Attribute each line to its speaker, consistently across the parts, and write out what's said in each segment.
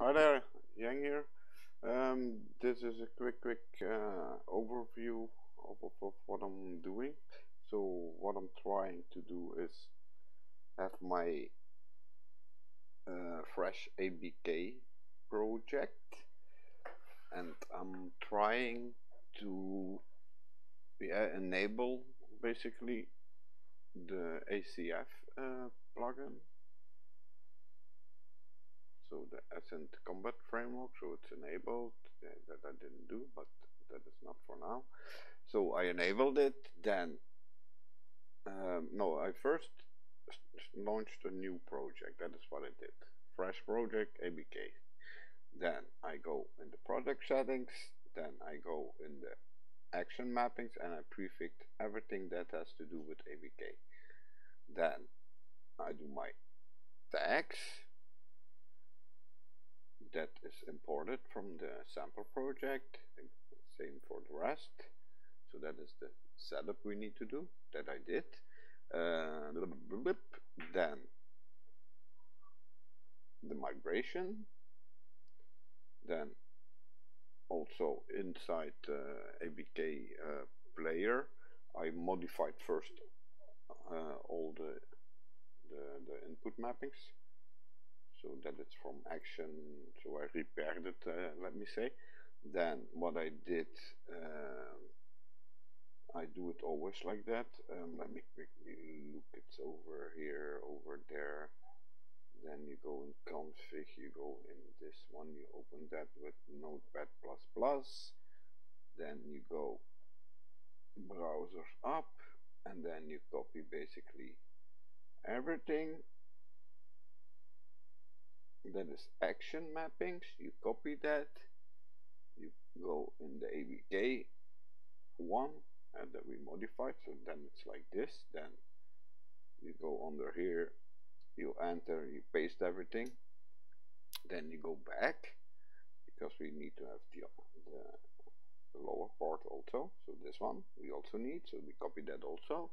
Speaker 1: Hi there, Yang here. This is a quick overview of what I'm doing. So what I'm trying to do is have my fresh ABK project, and I'm trying to enable basically the ACF plugin. So the Ascent Combat Framework, so it's enabled. That I didn't do, but that is not for now. So I enabled it. Then no, I first launched a new project. That is what I did. Fresh project ABK. Then I go in the project settings. Then I go in the action mappings, and I prefix everything that has to do with ABK. Then I do my tags. That is imported from the sample project. Same for the rest. So that is the setup we need to do, that I did. Then the migration. Then also inside ABK player, I modified first all the input mappings, so that it's from action. So I repaired it, let me say. Then what I did, I do it always like that. Let me quickly look. It's over here, over there. Then you go in config, you go in this one, you open that with Notepad++. Then you go browsers up, and then you copy basically everything. That is action mappings. You copy that. You go in the ABK one that we modified, so then it's like this. Then you go under here, you enter, you paste everything. Then you go back, because we need to have the lower part also. So this one we also need, so we copy that also,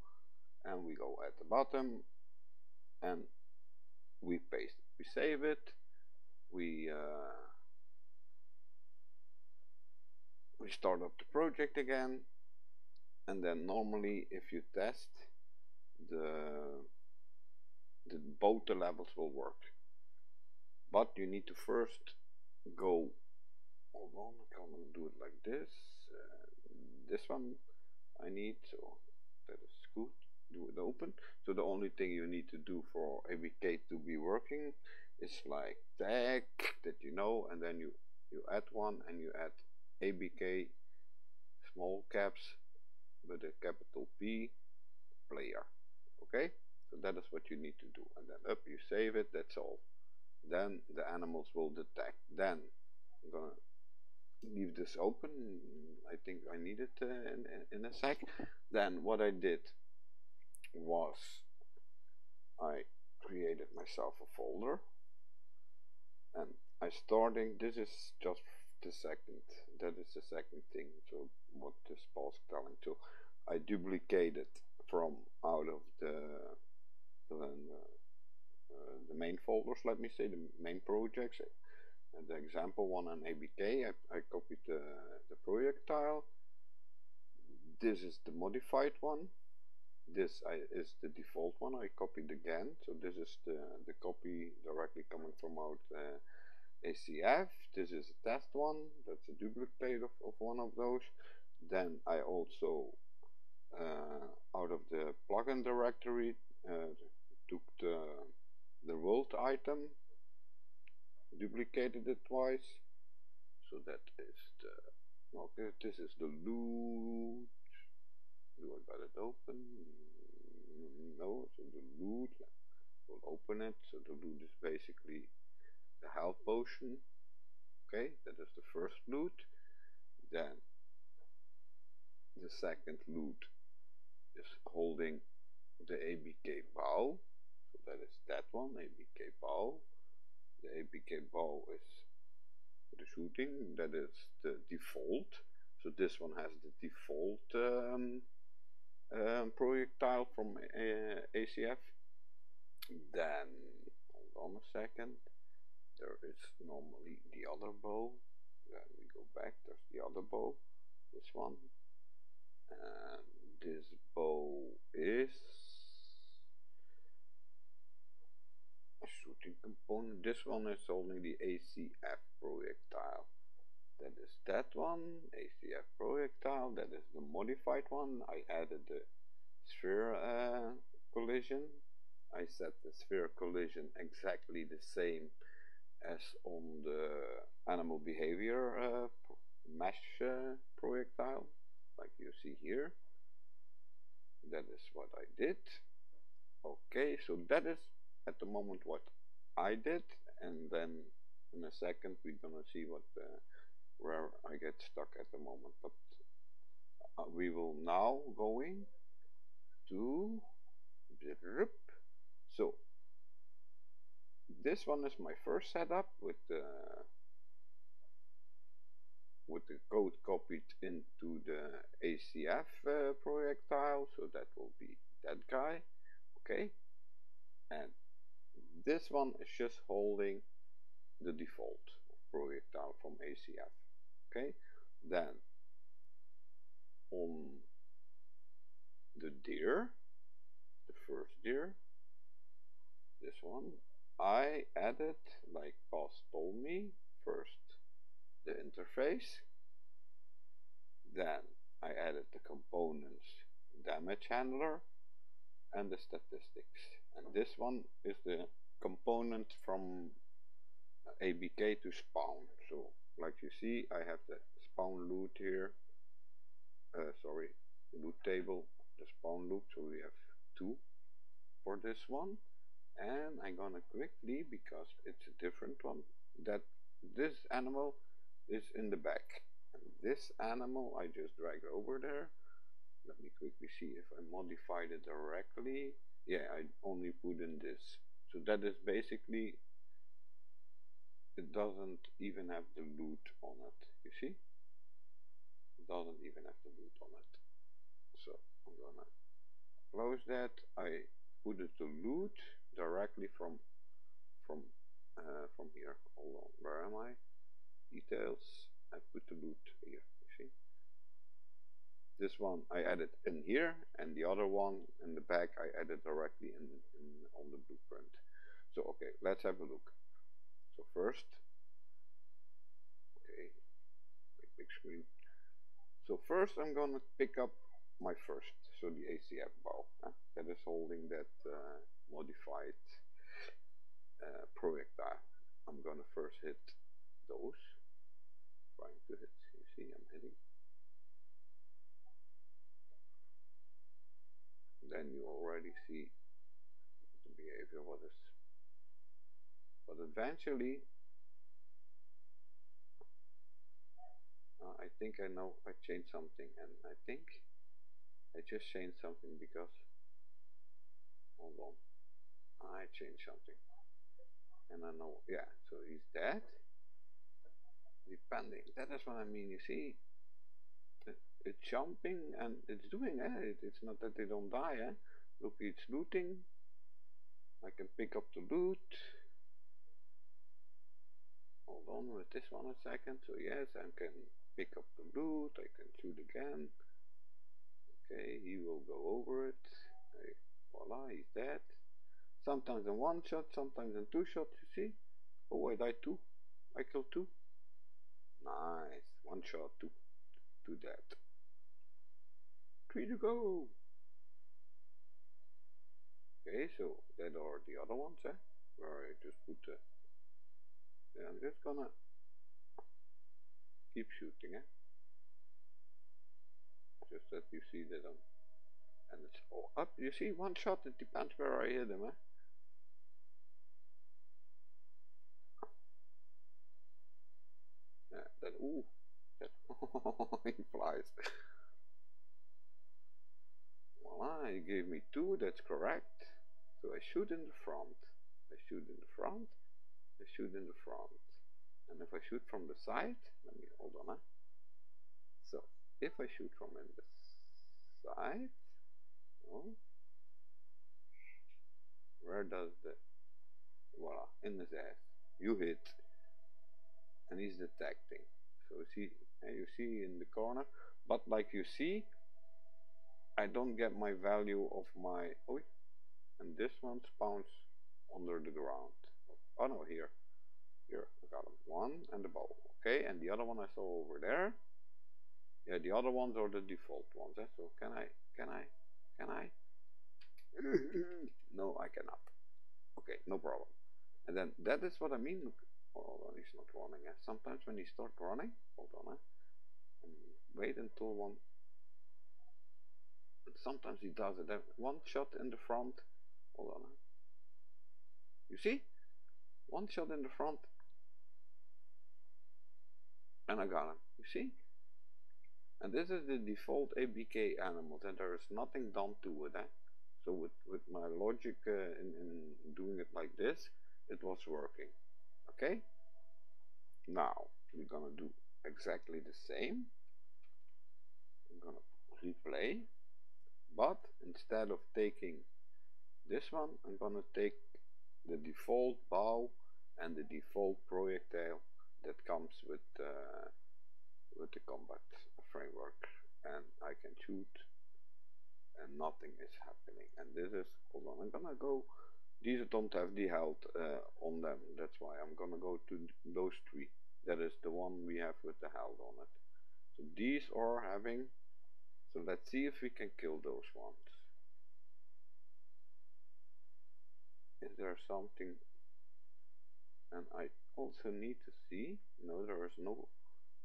Speaker 1: and we go at the bottom and we paste it. We save it. We start up the project again, and then normally if you test, both the levels will work. But you need to first go, hold on, I'm gonna do it like this. This one I need, so that is good. Do it open. So the only thing you need to do for ABK to be working is like tag that you know, and then you add one, and you add ABK small caps with a capital P player. Okay, so that is what you need to do, and then up you save it. That's all. Then the animals will detect. Then I'm gonna leave this open. I think I need it in a sec. Then what I did was I created myself a folder, and I starting. This is just the second. That is the second thing. So what this pulse telling to, I duplicated from out of the main folders. Let me say the main projects. The example one on ABK, I copied the projectile. This is the modified one. This is the default one I copied again. So this is the copy directly coming from out ACF. This is a test one. That's a duplicate of one of those. Then I also out of the plugin directory took the world item, duplicated it twice. So that is the, okay, this is the loot. Do I got it open? No, so the loot, we'll open it. So the loot is basically the health potion. Okay, that is the first loot. Then the second loot is holding the ABK bow. So that is that one, ABK bow. The ABK bow is the shooting. That is the default. So this one has the default projectile from ACF. Then hold on a second. There is normally the other bow. Then we go back, there's the other bow, this one. And this bow is a shooting component. This one is only the ACF projectile. That is that one, ACF projectile. That is the modified one. I added the sphere collision. I set the sphere collision exactly the same as on the animal behavior mesh projectile, like you see here. That is what I did. Okay, so that is at the moment what I did, and then in a second we're gonna see what where I get stuck at the moment. But we will now going to so this one is my first setup with the code copied into the ACF projectile, so that will be that guy. Okay, and this one is just holding the default projectile from ACF. Okay, then on the deer, the first deer, this one, I added, like Boss told me, first the interface, then I added the components damage handler and the statistics, and this one is the component from ABK to spawn. So like you see, I have the spawn loot here, sorry, loot table, the spawn loot, so we have two for this one. And I'm gonna quickly, because it's a different one, that this animal is in the back, and this animal I just drag over there. Let me quickly see if I modified it directly. Yeah, I only put in this, so that is basically, it doesn't even have the loot on it, you see, it doesn't even have the loot on it. So I'm gonna close that. I put it to loot directly from here. Hold on, where am I? Details. I put the loot here. You see, this one I added in here, and the other one in the back I added directly in on the blueprint. So okay, let's have a look. So first, okay, big screen. So first I'm gonna pick up my first, so the ACF bow that is holding that modified projectile. I'm gonna first hit those, trying to hit, you see I'm hitting. Then you already see the behavior, what is, but eventually I think I know I changed something, and I think I just changed something because, hold on, I changed something, and I know, yeah, so he's dead, depending, that is what I mean, you see, it's jumping and it's doing, it's not that they don't die, look, it's looting, I can pick up the loot, hold on with this one a second, so yes, I can pick up the loot, I can shoot again, okay, he will go over it, voila, he's dead, sometimes in one shot, sometimes in two shots, you see, oh, I died two, I killed two, nice, one shot, two dead, three to go. Okay, so that are the other ones, where I just put the, yeah, I'm just gonna keep shooting, just that you see that and it's all up, you see, one shot, it depends where I hit him, yeah, that, ooh, that, he flies. Voila, he gave me two, that's correct. So I shoot in the front, I shoot in the front, I shoot in the front, and if I shoot from the side, let me, hold on, so if I shoot from in the side, oh, where does the, voila, in his ass, you hit, and he's detecting. So see, and you see in the corner, but like you see, I don't get my value of my, oh, and this one spawns under the ground. Oh no, here, I got him. One and the bow, okay, and the other one I saw over there. Yeah, the other ones are the default ones, eh? So can I? No, I cannot. Okay, no problem. And then that is what I mean. Hold on, he's not running. Eh? Sometimes when he starts running, hold on, and wait until one. And sometimes he does it. One shot in the front. Hold on. You see? One shot in the front, and I got him. You see? And this is the default ABK animals, and there is nothing done to it. Eh? So with my logic in doing it like this, it was working. Okay? Now we're gonna do exactly the same. I'm gonna replay, but instead of taking this one, I'm gonna take the default bow and the default projectile that comes with the combat framework, and I can shoot and nothing is happening. And this is, hold on, I'm gonna go, these don't have the health on them, that's why I'm gonna go to those three. That is the one we have with the health on it. So these are having, so let's see if we can kill those ones. Is there something? And I also need to see, no, there is no,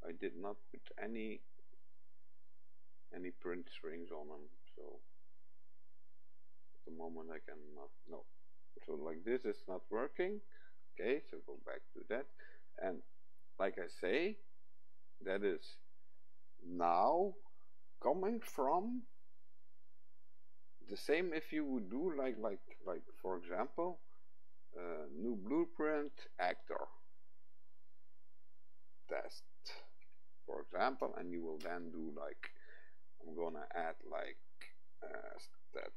Speaker 1: I did not put any print strings on them, so at the moment I cannot, no. So like this is not working. Okay, so go back to that, and like I say, that is now coming from the same. If you would do like for example, new blueprint actor test, for example, and you will then do like, I'm gonna add like that.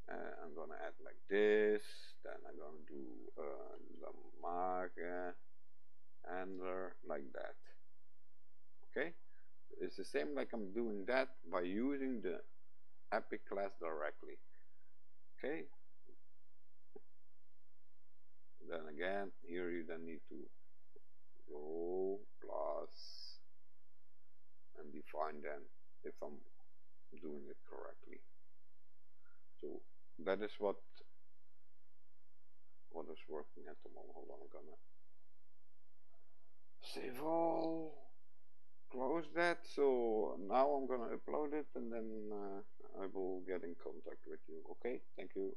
Speaker 1: I'm gonna add like this, then I'm gonna do Lamage handler like that. Okay, it's the same like I'm doing that by using the Epic class directly. Okay, then again here you then need to go plus and define then if I'm doing it correctly. So that is what is working at the moment. Hold on, I'm gonna save all, close that. So now I'm gonna upload it, and then I will get in contact with you. Okay, thank you.